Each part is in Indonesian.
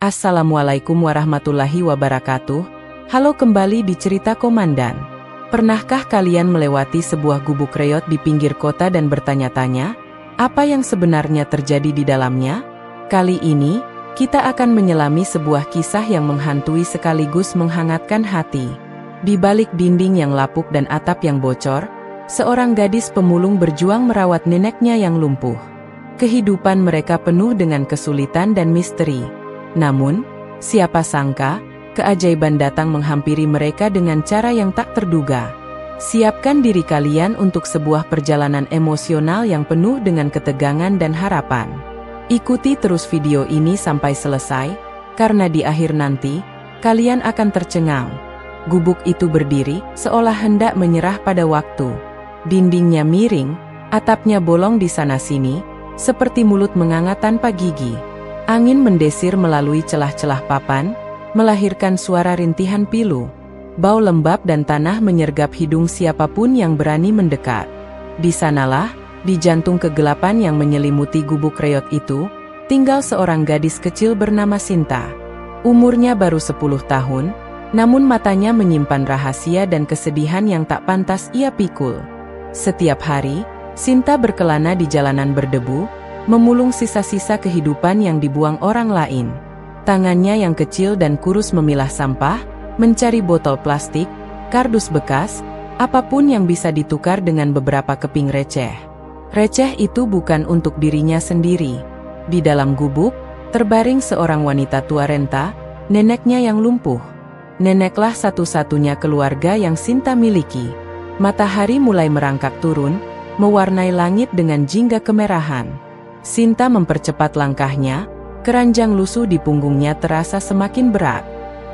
Assalamualaikum warahmatullahi wabarakatuh. Halo, kembali di cerita Komandan. Pernahkah kalian melewati sebuah gubuk reot di pinggir kota dan bertanya-tanya, apa yang sebenarnya terjadi di dalamnya? Kali ini, kita akan menyelami sebuah kisah yang menghantui sekaligus menghangatkan hati. Di balik dinding yang lapuk dan atap yang bocor, seorang gadis pemulung berjuang merawat neneknya yang lumpuh. Kehidupan mereka penuh dengan kesulitan dan misteri. Namun, siapa sangka, keajaiban datang menghampiri mereka dengan cara yang tak terduga. Siapkan diri kalian untuk sebuah perjalanan emosional yang penuh dengan ketegangan dan harapan. Ikuti terus video ini sampai selesai, karena di akhir nanti, kalian akan tercengang. Gubuk itu berdiri, seolah hendak menyerah pada waktu. Dindingnya miring, atapnya bolong di sana-sini, seperti mulut menganga tanpa gigi. Angin mendesir melalui celah-celah papan, melahirkan suara rintihan pilu. Bau lembab dan tanah menyergap hidung siapapun yang berani mendekat. Di sanalah, di jantung kegelapan yang menyelimuti gubuk reot itu, tinggal seorang gadis kecil bernama Sinta. Umurnya baru 10 tahun, namun matanya menyimpan rahasia dan kesedihan yang tak pantas ia pikul. Setiap hari, Sinta berkelana di jalanan berdebu, memulung sisa-sisa kehidupan yang dibuang orang lain. Tangannya yang kecil dan kurus memilah sampah, mencari botol plastik, kardus bekas, apapun yang bisa ditukar dengan beberapa keping receh. Receh itu bukan untuk dirinya sendiri. Di dalam gubuk, terbaring seorang wanita tua renta, neneknya yang lumpuh. Neneklah satu-satunya keluarga yang Sinta miliki. Matahari mulai merangkak turun, mewarnai langit dengan jingga kemerahan. Sinta mempercepat langkahnya, keranjang lusuh di punggungnya terasa semakin berat.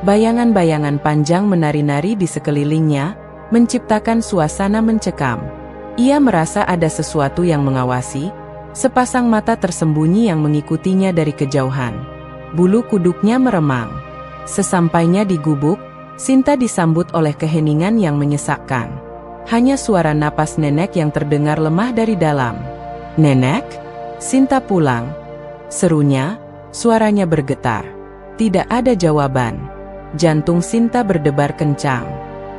Bayangan-bayangan panjang menari-nari di sekelilingnya, menciptakan suasana mencekam. Ia merasa ada sesuatu yang mengawasi, sepasang mata tersembunyi yang mengikutinya dari kejauhan. Bulu kuduknya meremang. Sesampainya di gubuk, Sinta disambut oleh keheningan yang menyesakkan. Hanya suara napas nenek yang terdengar lemah dari dalam. "Nenek? Sinta pulang," serunya, suaranya bergetar. Tidak ada jawaban. Jantung Sinta berdebar kencang.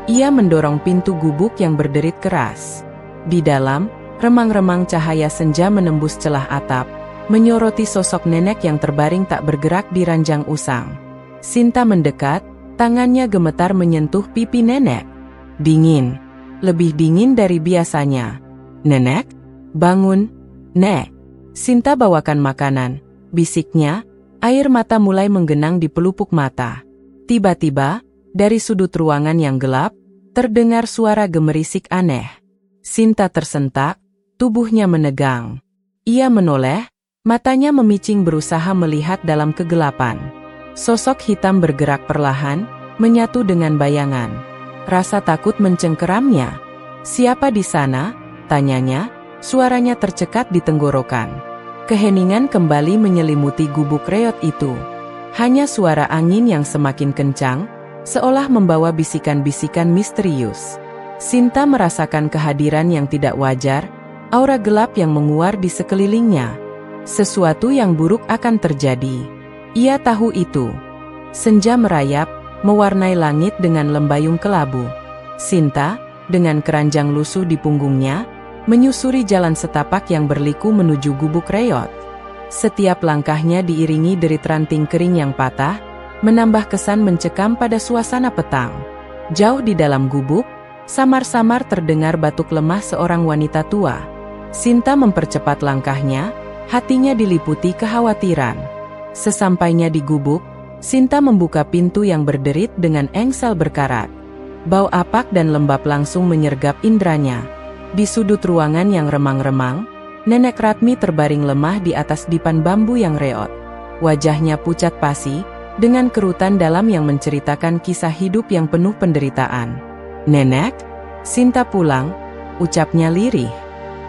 Ia mendorong pintu gubuk yang berderit keras. Di dalam, remang-remang cahaya senja menembus celah atap, menyoroti sosok nenek yang terbaring tak bergerak di ranjang usang. Sinta mendekat, tangannya gemetar menyentuh pipi nenek. Dingin. Lebih dingin dari biasanya. "Nenek, bangun, Nek. Sinta bawakan makanan," bisiknya. Air mata mulai menggenang di pelupuk mata. Tiba-tiba, dari sudut ruangan yang gelap, terdengar suara gemerisik aneh. Sinta tersentak, tubuhnya menegang. Ia menoleh, matanya memicing berusaha melihat dalam kegelapan. Sosok hitam bergerak perlahan, menyatu dengan bayangan. Rasa takut mencengkeramnya. "Siapa di sana?" tanyanya, suaranya tercekat di tenggorokan. Keheningan kembali menyelimuti gubuk reot itu. Hanya suara angin yang semakin kencang, seolah membawa bisikan-bisikan misterius. Sinta merasakan kehadiran yang tidak wajar, aura gelap yang menguar di sekelilingnya. Sesuatu yang buruk akan terjadi. Ia tahu itu. Senja merayap, mewarnai langit dengan lembayung kelabu. Sinta, dengan keranjang lusuh di punggungnya, menyusuri jalan setapak yang berliku menuju gubuk reot. Setiap langkahnya diiringi derit ranting kering yang patah, menambah kesan mencekam pada suasana petang. Jauh di dalam gubuk, samar-samar terdengar batuk lemah seorang wanita tua. Sinta mempercepat langkahnya, hatinya diliputi kekhawatiran. Sesampainya di gubuk, Sinta membuka pintu yang berderit dengan engsel berkarat. Bau apak dan lembab langsung menyergap indranya. Di sudut ruangan yang remang-remang, Nenek Ratmi terbaring lemah di atas dipan bambu yang reot. Wajahnya pucat pasi, dengan kerutan dalam yang menceritakan kisah hidup yang penuh penderitaan. "Nenek, Sinta pulang," ucapnya lirih.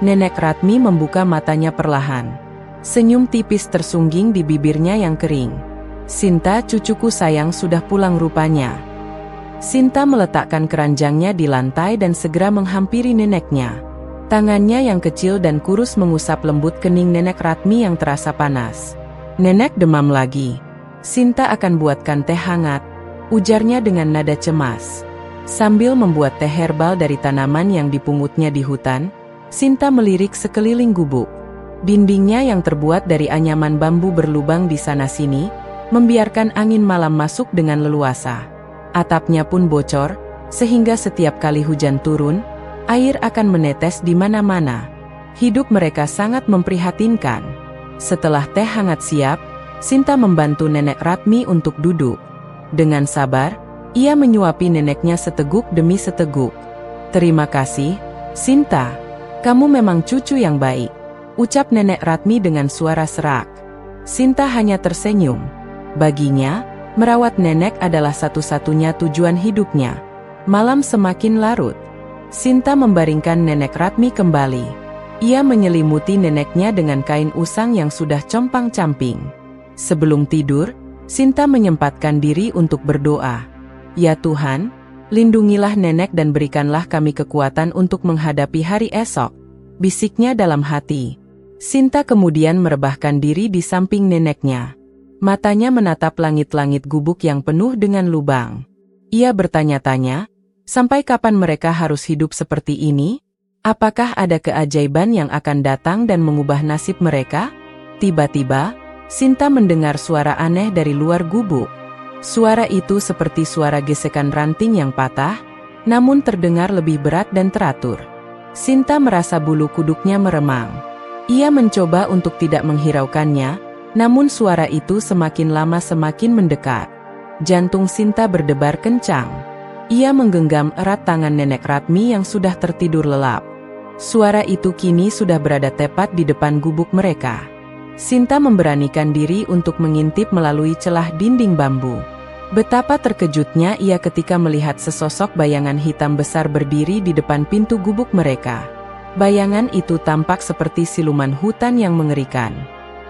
Nenek Ratmi membuka matanya perlahan. Senyum tipis tersungging di bibirnya yang kering. "Sinta, cucuku sayang, sudah pulang rupanya." Sinta meletakkan keranjangnya di lantai dan segera menghampiri neneknya. Tangannya yang kecil dan kurus mengusap lembut kening Nenek Ratmi yang terasa panas. "Nenek demam lagi," Sinta akan buatkan teh hangat, ujarnya dengan nada cemas. Sambil membuat teh herbal dari tanaman yang dipungutnya di hutan, Sinta melirik sekeliling gubuk. Dindingnya yang terbuat dari anyaman bambu berlubang di sana-sini, membiarkan angin malam masuk dengan leluasa. Atapnya pun bocor, sehingga setiap kali hujan turun, air akan menetes di mana-mana. Hidup mereka sangat memprihatinkan. Setelah teh hangat siap, Sinta membantu Nenek Ratmi untuk duduk. Dengan sabar, ia menyuapi neneknya seteguk demi seteguk. "Terima kasih, Sinta. Kamu memang cucu yang baik," ucap Nenek Ratmi dengan suara serak. Sinta hanya tersenyum. Baginya, merawat nenek adalah satu-satunya tujuan hidupnya. Malam semakin larut. Sinta membaringkan Nenek Ratmi kembali. Ia menyelimuti neneknya dengan kain usang yang sudah compang-camping. Sebelum tidur, Sinta menyempatkan diri untuk berdoa. "Ya Tuhan, lindungilah nenek dan berikanlah kami kekuatan untuk menghadapi hari esok," bisiknya dalam hati. Sinta kemudian merebahkan diri di samping neneknya. Matanya menatap langit-langit gubuk yang penuh dengan lubang. Ia bertanya-tanya, sampai kapan mereka harus hidup seperti ini? Apakah ada keajaiban yang akan datang dan mengubah nasib mereka? Tiba-tiba, Sinta mendengar suara aneh dari luar gubuk. Suara itu seperti suara gesekan ranting yang patah, namun terdengar lebih berat dan teratur. Sinta merasa bulu kuduknya meremang. Ia mencoba untuk tidak menghiraukannya, namun suara itu semakin lama semakin mendekat. Jantung Sinta berdebar kencang. Ia menggenggam erat tangan Nenek Ratmi yang sudah tertidur lelap. Suara itu kini sudah berada tepat di depan gubuk mereka. Sinta memberanikan diri untuk mengintip melalui celah dinding bambu. Betapa terkejutnya ia ketika melihat sesosok bayangan hitam besar berdiri di depan pintu gubuk mereka. Bayangan itu tampak seperti siluman hutan yang mengerikan.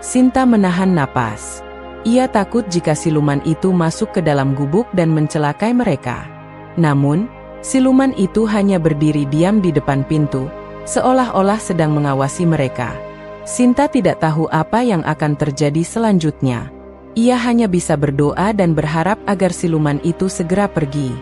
Sinta menahan napas. Ia takut jika siluman itu masuk ke dalam gubuk dan mencelakai mereka. Namun, siluman itu hanya berdiri diam di depan pintu, seolah-olah sedang mengawasi mereka. Sinta tidak tahu apa yang akan terjadi selanjutnya. Ia hanya bisa berdoa dan berharap agar siluman itu segera pergi.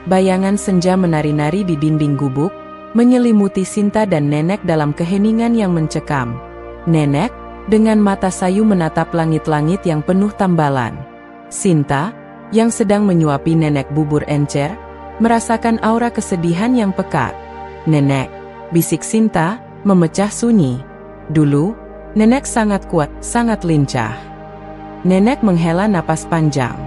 Bayangan senja menari-nari di dinding gubuk, menyelimuti Sinta dan nenek dalam keheningan yang mencekam. Nenek, dengan mata sayu menatap langit-langit yang penuh tambalan. Sinta, yang sedang menyuapi nenek bubur encer, merasakan aura kesedihan yang pekat. "Nenek," bisik Sinta, memecah sunyi. Dulu, nenek sangat kuat, sangat lincah. Nenek menghela napas panjang.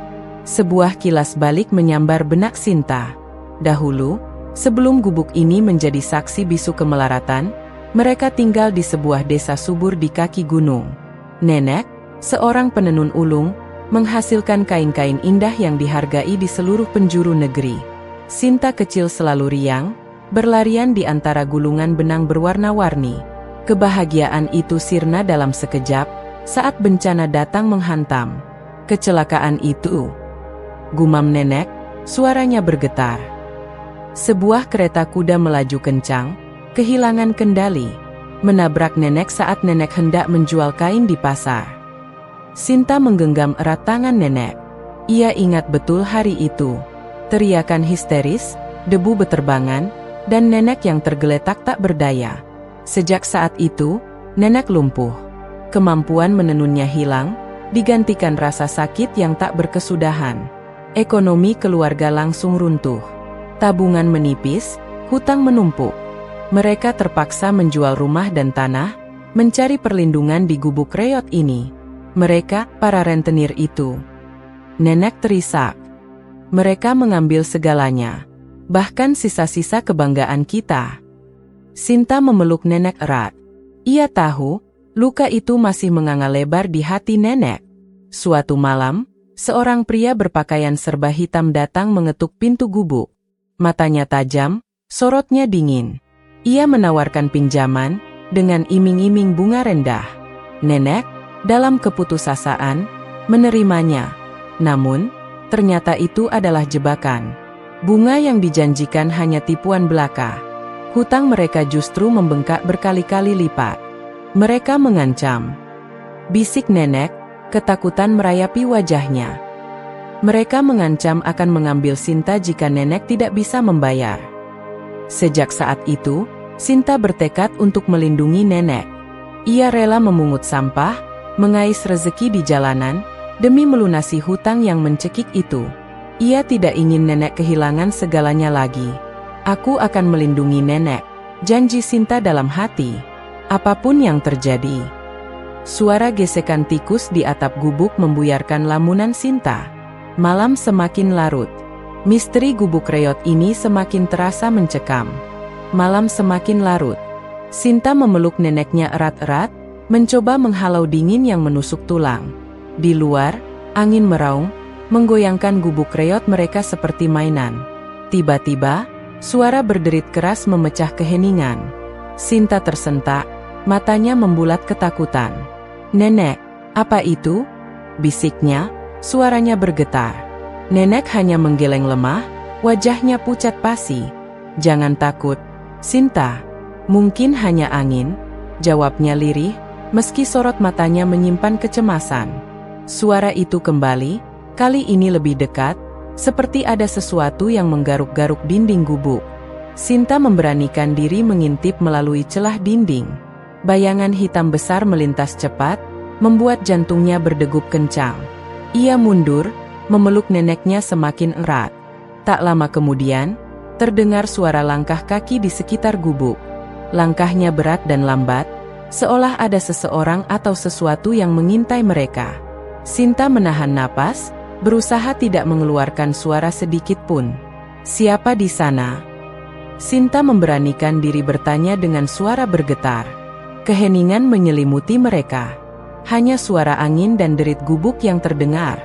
Sebuah kilas balik menyambar benak Sinta. Dahulu, sebelum gubuk ini menjadi saksi bisu kemelaratan, mereka tinggal di sebuah desa subur di kaki gunung. Nenek, seorang penenun ulung, menghasilkan kain-kain indah yang dihargai di seluruh penjuru negeri. Sinta kecil selalu riang, berlarian di antara gulungan benang berwarna-warni. Kebahagiaan itu sirna dalam sekejap, saat bencana datang menghantam. "Kecelakaan itu," gumam nenek, suaranya bergetar. Sebuah kereta kuda melaju kencang, kehilangan kendali, menabrak nenek saat nenek hendak menjual kain di pasar. Sinta menggenggam erat tangan nenek. Ia ingat betul hari itu. Teriakan histeris, debu beterbangan, dan nenek yang tergeletak tak berdaya. Sejak saat itu, nenek lumpuh. Kemampuan menenunnya hilang, digantikan rasa sakit yang tak berkesudahan. Ekonomi keluarga langsung runtuh. Tabungan menipis, hutang menumpuk. Mereka terpaksa menjual rumah dan tanah, mencari perlindungan di gubuk reot ini. Mereka, para rentenir itu. Nenek terisak. "Mereka mengambil segalanya. Bahkan sisa-sisa kebanggaan kita." Sinta memeluk nenek erat. Ia tahu, luka itu masih menganga lebar di hati nenek. Suatu malam, seorang pria berpakaian serba hitam datang mengetuk pintu gubuk. Matanya tajam, sorotnya dingin. Ia menawarkan pinjaman, dengan iming-iming bunga rendah. Nenek, dalam keputusasaan, menerimanya. Namun, ternyata itu adalah jebakan. Bunga yang dijanjikan hanya tipuan belaka. Hutang mereka justru membengkak berkali-kali lipat. Mereka mengancam. Bisik nenek, Ketakutan merayapi wajahnya. Mereka mengancam akan mengambil Sinta jika nenek tidak bisa membayar. Sejak saat itu, Sinta bertekad untuk melindungi nenek. Ia rela memungut sampah, mengais rezeki di jalanan, demi melunasi hutang yang mencekik itu. Ia tidak ingin nenek kehilangan segalanya lagi. Aku akan melindungi nenek, janji Sinta dalam hati. Apapun yang terjadi. Suara gesekan tikus di atap gubuk membuyarkan lamunan Sinta. Malam semakin larut. Misteri gubuk reot ini semakin terasa mencekam. Malam semakin larut. Sinta memeluk neneknya erat-erat, mencoba menghalau dingin yang menusuk tulang. Di luar, angin meraung, menggoyangkan gubuk reot mereka seperti mainan. Tiba-tiba, suara berderit keras memecah keheningan. Sinta tersentak, matanya membulat ketakutan. "Nenek, apa itu?" bisiknya. Suaranya bergetar. Nenek hanya menggeleng lemah, wajahnya pucat pasi. "Jangan takut, Sinta. Mungkin hanya angin," jawabnya lirih, meski sorot matanya menyimpan kecemasan. Suara itu kembali, kali ini lebih dekat, seperti ada sesuatu yang menggaruk-garuk dinding gubuk. Sinta memberanikan diri mengintip melalui celah dinding. Bayangan hitam besar melintas cepat, membuat jantungnya berdegup kencang. Ia mundur, memeluk neneknya semakin erat. Tak lama kemudian, terdengar suara langkah kaki di sekitar gubuk. Langkahnya berat dan lambat, seolah ada seseorang atau sesuatu yang mengintai mereka. Sinta menahan napas, berusaha tidak mengeluarkan suara sedikit pun. "Siapa di sana?" Sinta memberanikan diri bertanya dengan suara bergetar. Keheningan menyelimuti mereka. Hanya suara angin dan derit gubuk yang terdengar.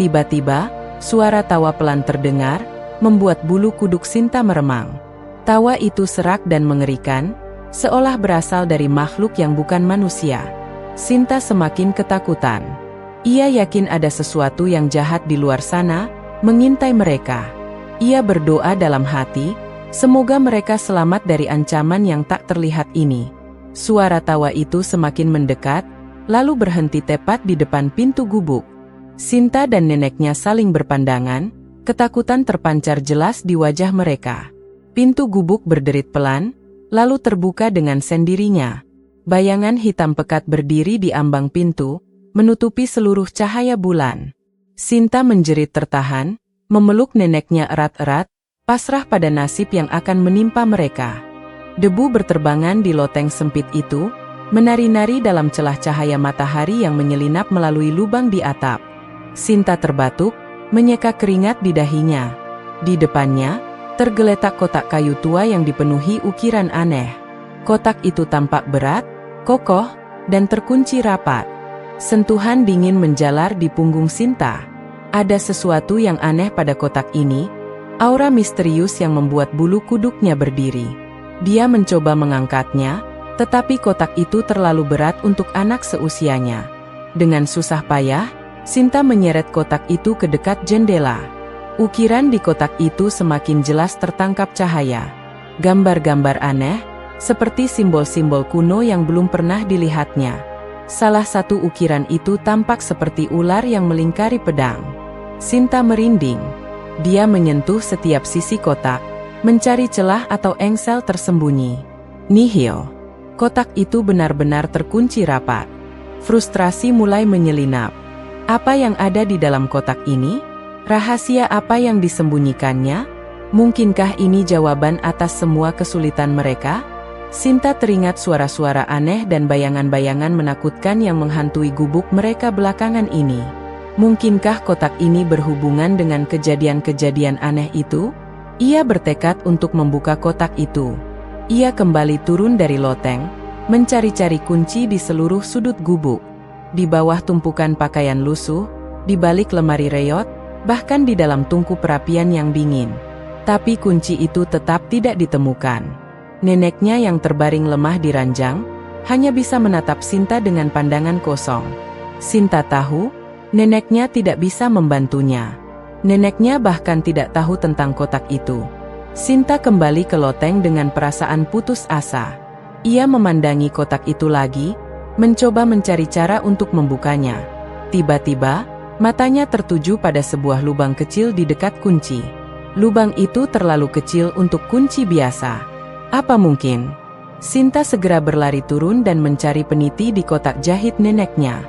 Tiba-tiba, suara tawa pelan terdengar, membuat bulu kuduk Sinta meremang. Tawa itu serak dan mengerikan, seolah berasal dari makhluk yang bukan manusia. Sinta semakin ketakutan. Ia yakin ada sesuatu yang jahat di luar sana, mengintai mereka. Ia berdoa dalam hati, semoga mereka selamat dari ancaman yang tak terlihat ini. Suara tawa itu semakin mendekat, lalu berhenti tepat di depan pintu gubuk. Sinta dan neneknya saling berpandangan, ketakutan terpancar jelas di wajah mereka. Pintu gubuk berderit pelan, lalu terbuka dengan sendirinya. Bayangan hitam pekat berdiri di ambang pintu, menutupi seluruh cahaya bulan. Sinta menjerit tertahan, memeluk neneknya erat-erat, pasrah pada nasib yang akan menimpa mereka. Debu berterbangan di loteng sempit itu, menari-nari dalam celah cahaya matahari yang menyelinap melalui lubang di atap. Sinta terbatuk, menyeka keringat di dahinya. Di depannya, tergeletak kotak kayu tua yang dipenuhi ukiran aneh. Kotak itu tampak berat, kokoh, dan terkunci rapat. Sentuhan dingin menjalar di punggung Sinta. Ada sesuatu yang aneh pada kotak ini, aura misterius yang membuat bulu kuduknya berdiri. Dia mencoba mengangkatnya, tetapi kotak itu terlalu berat untuk anak seusianya. Dengan susah payah, Sinta menyeret kotak itu ke dekat jendela. Ukiran di kotak itu semakin jelas tertangkap cahaya. Gambar-gambar aneh, seperti simbol-simbol kuno yang belum pernah dilihatnya. Salah satu ukiran itu tampak seperti ular yang melingkari pedang. Sinta merinding. Dia menyentuh setiap sisi kotak, mencari celah atau engsel tersembunyi. Nihil. Kotak itu benar-benar terkunci rapat. Frustrasi mulai menyelinap. Apa yang ada di dalam kotak ini? Rahasia apa yang disembunyikannya? Mungkinkah ini jawaban atas semua kesulitan mereka? Sinta teringat suara-suara aneh dan bayangan-bayangan menakutkan yang menghantui gubuk mereka belakangan ini. Mungkinkah kotak ini berhubungan dengan kejadian-kejadian aneh itu? Ia bertekad untuk membuka kotak itu. Ia kembali turun dari loteng, mencari-cari kunci di seluruh sudut gubuk. Di bawah tumpukan pakaian lusuh, di balik lemari reot, bahkan di dalam tungku perapian yang dingin. Tapi kunci itu tetap tidak ditemukan. Neneknya yang terbaring lemah di ranjang, hanya bisa menatap Sinta dengan pandangan kosong. Sinta tahu, neneknya tidak bisa membantunya. Neneknya bahkan tidak tahu tentang kotak itu. Sinta kembali ke loteng dengan perasaan putus asa. Ia memandangi kotak itu lagi, mencoba mencari cara untuk membukanya. Tiba-tiba, matanya tertuju pada sebuah lubang kecil di dekat kunci. Lubang itu terlalu kecil untuk kunci biasa. Apa mungkin? Sinta segera berlari turun dan mencari peniti di kotak jahit neneknya.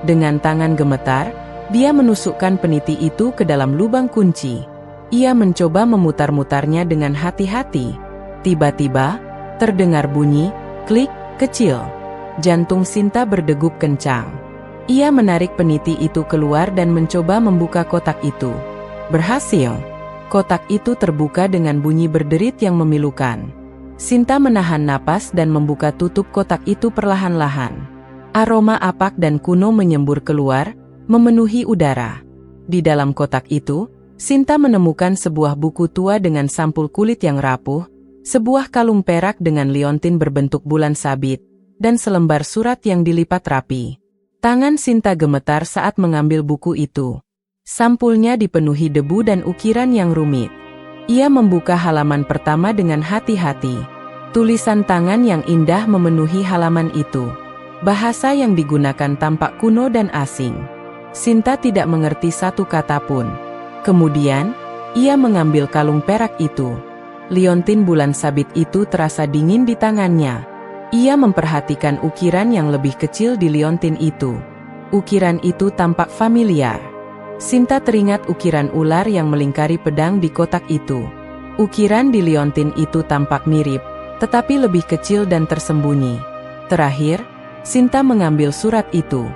Dengan tangan gemetar, dia menusukkan peniti itu ke dalam lubang kunci. Ia mencoba memutar-mutarnya dengan hati-hati. Tiba-tiba, terdengar bunyi, klik, kecil. Jantung Sinta berdegup kencang. Ia menarik peniti itu keluar dan mencoba membuka kotak itu. Berhasil. Kotak itu terbuka dengan bunyi berderit yang memilukan. Sinta menahan napas dan membuka tutup kotak itu perlahan-lahan. Aroma apak dan kuno menyembur keluar, memenuhi udara. Di dalam kotak itu, Sinta menemukan sebuah buku tua dengan sampul kulit yang rapuh, sebuah kalung perak dengan liontin berbentuk bulan sabit, dan selembar surat yang dilipat rapi. Tangan Sinta gemetar saat mengambil buku itu. Sampulnya dipenuhi debu dan ukiran yang rumit. Ia membuka halaman pertama dengan hati-hati. Tulisan tangan yang indah memenuhi halaman itu. Bahasa yang digunakan tampak kuno dan asing. Sinta tidak mengerti satu kata pun. Kemudian, ia mengambil kalung perak itu. Liontin bulan sabit itu terasa dingin di tangannya. Ia memperhatikan ukiran yang lebih kecil di liontin itu. Ukiran itu tampak familiar. Sinta teringat ukiran ular yang melingkari pedang di kotak itu. Ukiran di liontin itu tampak mirip, tetapi lebih kecil dan tersembunyi. Terakhir, Sinta mengambil surat itu.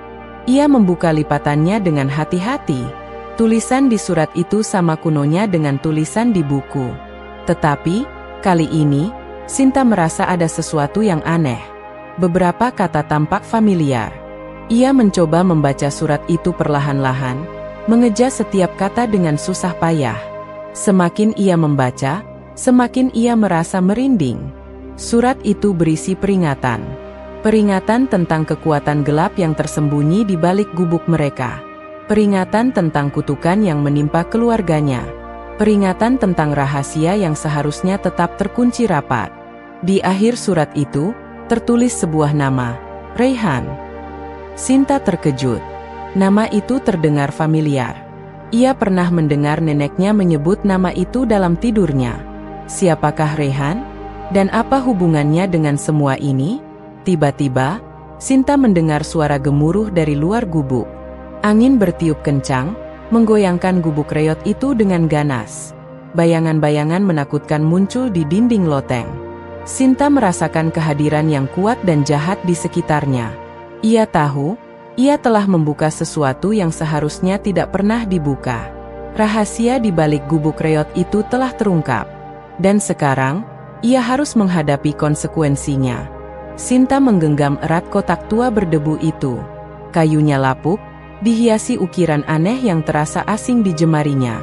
Ia membuka lipatannya dengan hati-hati. Tulisan di surat itu sama kunonya dengan tulisan di buku. Tetapi, kali ini, Sinta merasa ada sesuatu yang aneh. Beberapa kata tampak familiar. Ia mencoba membaca surat itu perlahan-lahan, mengeja setiap kata dengan susah payah. Semakin ia membaca, semakin ia merasa merinding. Surat itu berisi peringatan. Peringatan tentang kekuatan gelap yang tersembunyi di balik gubuk mereka. Peringatan tentang kutukan yang menimpa keluarganya. Peringatan tentang rahasia yang seharusnya tetap terkunci rapat. Di akhir surat itu, tertulis sebuah nama, Raihan. Sinta terkejut. Nama itu terdengar familiar. Ia pernah mendengar neneknya menyebut nama itu dalam tidurnya. Siapakah Raihan? Dan apa hubungannya dengan semua ini? Tiba-tiba, Sinta mendengar suara gemuruh dari luar gubuk. Angin bertiup kencang, menggoyangkan gubuk reot itu dengan ganas. Bayangan-bayangan menakutkan muncul di dinding loteng. Sinta merasakan kehadiran yang kuat dan jahat di sekitarnya. Ia tahu, ia telah membuka sesuatu yang seharusnya tidak pernah dibuka. Rahasia di balik gubuk reot itu telah terungkap. Dan sekarang, ia harus menghadapi konsekuensinya. Sinta menggenggam erat kotak tua berdebu itu. Kayunya lapuk, dihiasi ukiran aneh yang terasa asing di jemarinya.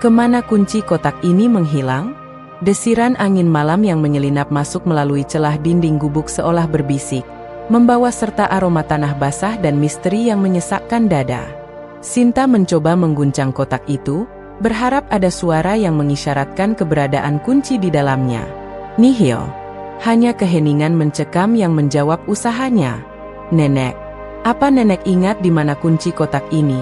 Kemana kunci kotak ini menghilang? Desiran angin malam yang menyelinap masuk melalui celah dinding gubuk seolah berbisik, membawa serta aroma tanah basah dan misteri yang menyesakkan dada. Sinta mencoba mengguncang kotak itu, berharap ada suara yang mengisyaratkan keberadaan kunci di dalamnya. Nihil. Hanya keheningan mencekam yang menjawab usahanya. Nenek. Apa nenek ingat di mana kunci kotak ini?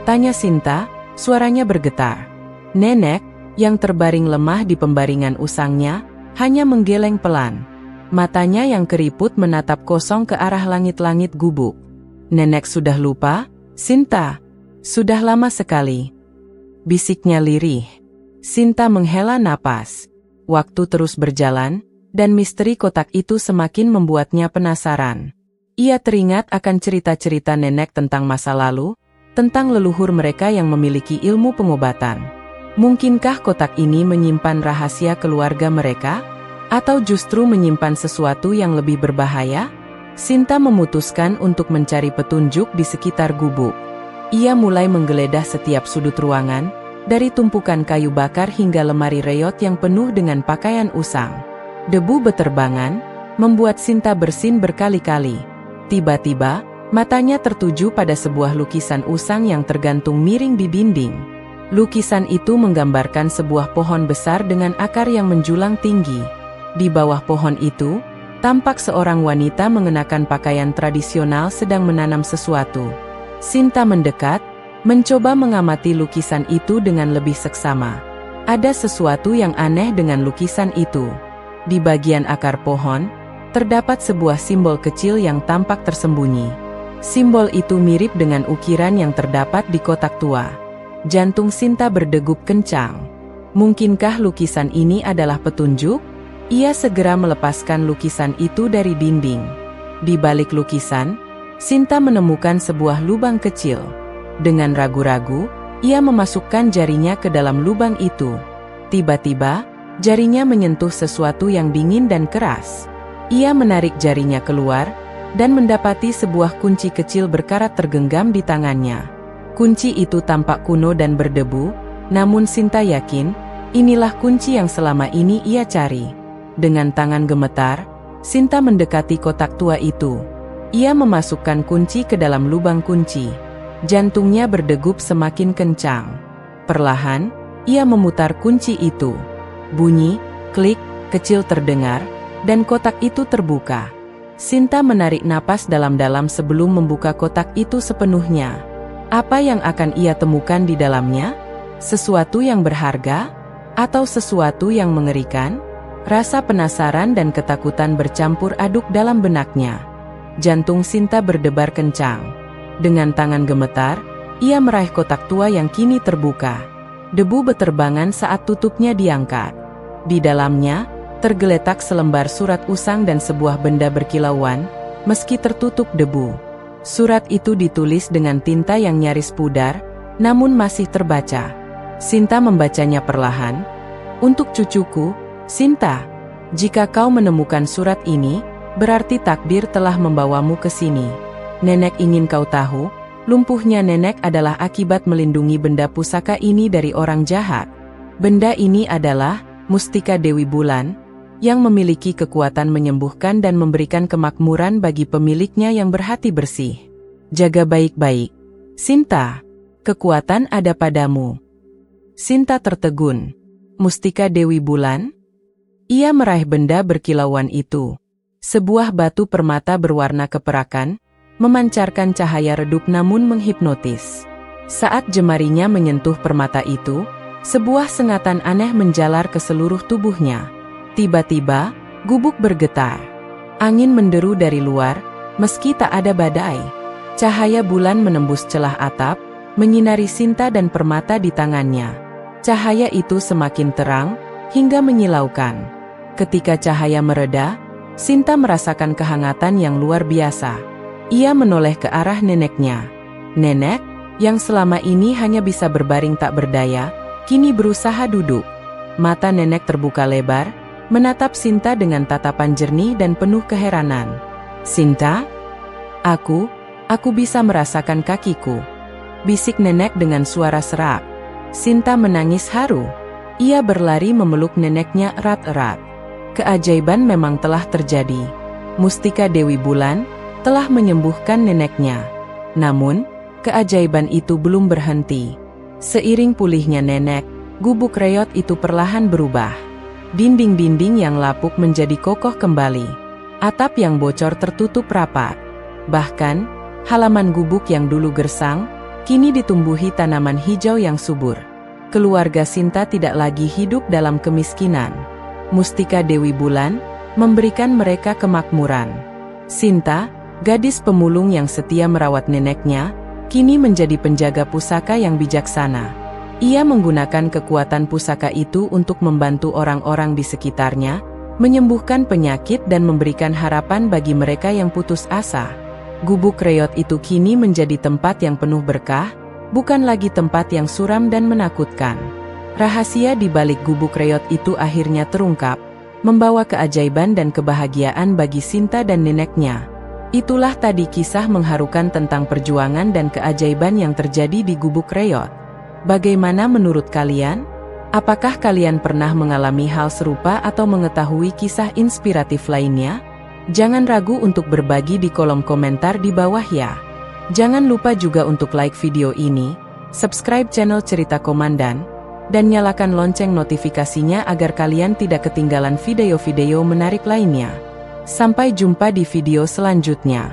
Tanya Sinta, suaranya bergetar. Nenek, yang terbaring lemah di pembaringan usangnya, hanya menggeleng pelan. Matanya yang keriput menatap kosong ke arah langit-langit gubuk. Nenek sudah lupa, Sinta. Sudah lama sekali. Bisiknya lirih. Sinta menghela napas. Waktu terus berjalan, dan misteri kotak itu semakin membuatnya penasaran. Ia teringat akan cerita-cerita nenek tentang masa lalu, tentang leluhur mereka yang memiliki ilmu pengobatan. Mungkinkah kotak ini menyimpan rahasia keluarga mereka? Atau justru menyimpan sesuatu yang lebih berbahaya? Sinta memutuskan untuk mencari petunjuk di sekitar gubuk. Ia mulai menggeledah setiap sudut ruangan, dari tumpukan kayu bakar hingga lemari reot yang penuh dengan pakaian usang. Debu beterbangan, membuat Sinta bersin berkali-kali. Tiba-tiba, matanya tertuju pada sebuah lukisan usang yang tergantung miring di dinding. Lukisan itu menggambarkan sebuah pohon besar dengan akar yang menjulang tinggi. Di bawah pohon itu, tampak seorang wanita mengenakan pakaian tradisional sedang menanam sesuatu. Sinta mendekat, mencoba mengamati lukisan itu dengan lebih seksama. Ada sesuatu yang aneh dengan lukisan itu. Di bagian akar pohon, terdapat sebuah simbol kecil yang tampak tersembunyi. Simbol itu mirip dengan ukiran yang terdapat di kotak tua. Jantung Sinta berdegup kencang. Mungkinkah lukisan ini adalah petunjuk? Ia segera melepaskan lukisan itu dari dinding. Di balik lukisan, Sinta menemukan sebuah lubang kecil. Dengan ragu-ragu, ia memasukkan jarinya ke dalam lubang itu. Tiba-tiba, jarinya menyentuh sesuatu yang dingin dan keras. Ia menarik jarinya keluar, dan mendapati sebuah kunci kecil berkarat tergenggam di tangannya. Kunci itu tampak kuno dan berdebu, namun Sinta yakin, inilah kunci yang selama ini ia cari. Dengan tangan gemetar, Sinta mendekati kotak tua itu. Ia memasukkan kunci ke dalam lubang kunci. Jantungnya berdegup semakin kencang. Perlahan, ia memutar kunci itu. Bunyi, klik, kecil terdengar, dan kotak itu terbuka. Sinta menarik napas dalam-dalam sebelum membuka kotak itu sepenuhnya. Apa yang akan ia temukan di dalamnya? Sesuatu yang berharga? Atau sesuatu yang mengerikan? Rasa penasaran dan ketakutan bercampur aduk dalam benaknya. Jantung Sinta berdebar kencang. Dengan tangan gemetar, ia meraih kotak tua yang kini terbuka. Debu beterbangan saat tutupnya diangkat. Di dalamnya, tergeletak selembar surat usang dan sebuah benda berkilauan, meski tertutup debu. Surat itu ditulis dengan tinta yang nyaris pudar, namun masih terbaca. Sinta membacanya perlahan. Untuk cucuku, Sinta, jika kau menemukan surat ini, berarti takdir telah membawamu ke sini. Nenek ingin kau tahu, lumpuhnya nenek adalah akibat melindungi benda pusaka ini dari orang jahat. Benda ini adalah Mustika Dewi Bulan, yang memiliki kekuatan menyembuhkan dan memberikan kemakmuran bagi pemiliknya yang berhati bersih. Jaga baik-baik. Sinta, kekuatan ada padamu. Sinta tertegun. Mustika Dewi Bulan? Ia meraih benda berkilauan itu. Sebuah batu permata berwarna keperakan, memancarkan cahaya redup namun menghipnotis. Saat jemarinya menyentuh permata itu, sebuah sengatan aneh menjalar ke seluruh tubuhnya. Tiba-tiba, gubuk bergetar. Angin menderu dari luar, meski tak ada badai. Cahaya bulan menembus celah atap, menyinari Sinta dan permata di tangannya. Cahaya itu semakin terang, hingga menyilaukan. Ketika cahaya mereda, Sinta merasakan kehangatan yang luar biasa. Ia menoleh ke arah neneknya. Nenek, yang selama ini hanya bisa berbaring tak berdaya, kini berusaha duduk. Mata nenek terbuka lebar, menatap Sinta dengan tatapan jernih dan penuh keheranan. Sinta? Aku bisa merasakan kakiku. Bisik nenek dengan suara serak. Sinta menangis haru. Ia berlari memeluk neneknya erat-erat. Keajaiban memang telah terjadi. Mustika Dewi Bulan telah menyembuhkan neneknya. Namun, keajaiban itu belum berhenti. Seiring pulihnya nenek, gubuk reot itu perlahan berubah. Dinding-dinding yang lapuk menjadi kokoh kembali. Atap yang bocor tertutup rapat. Bahkan, halaman gubuk yang dulu gersang, kini ditumbuhi tanaman hijau yang subur. Keluarga Sinta tidak lagi hidup dalam kemiskinan. Mustika Dewi Bulan memberikan mereka kemakmuran. Sinta, gadis pemulung yang setia merawat neneknya, kini menjadi penjaga pusaka yang bijaksana. Ia menggunakan kekuatan pusaka itu untuk membantu orang-orang di sekitarnya, menyembuhkan penyakit dan memberikan harapan bagi mereka yang putus asa. Gubuk reot itu kini menjadi tempat yang penuh berkah, bukan lagi tempat yang suram dan menakutkan. Rahasia di balik gubuk reot itu akhirnya terungkap, membawa keajaiban dan kebahagiaan bagi Sinta dan neneknya. Itulah tadi kisah mengharukan tentang perjuangan dan keajaiban yang terjadi di gubuk reot. Bagaimana menurut kalian? Apakah kalian pernah mengalami hal serupa atau mengetahui kisah inspiratif lainnya? Jangan ragu untuk berbagi di kolom komentar di bawah ya. Jangan lupa juga untuk like video ini, subscribe channel Cerita Komandan, dan nyalakan lonceng notifikasinya agar kalian tidak ketinggalan video-video menarik lainnya. Sampai jumpa di video selanjutnya.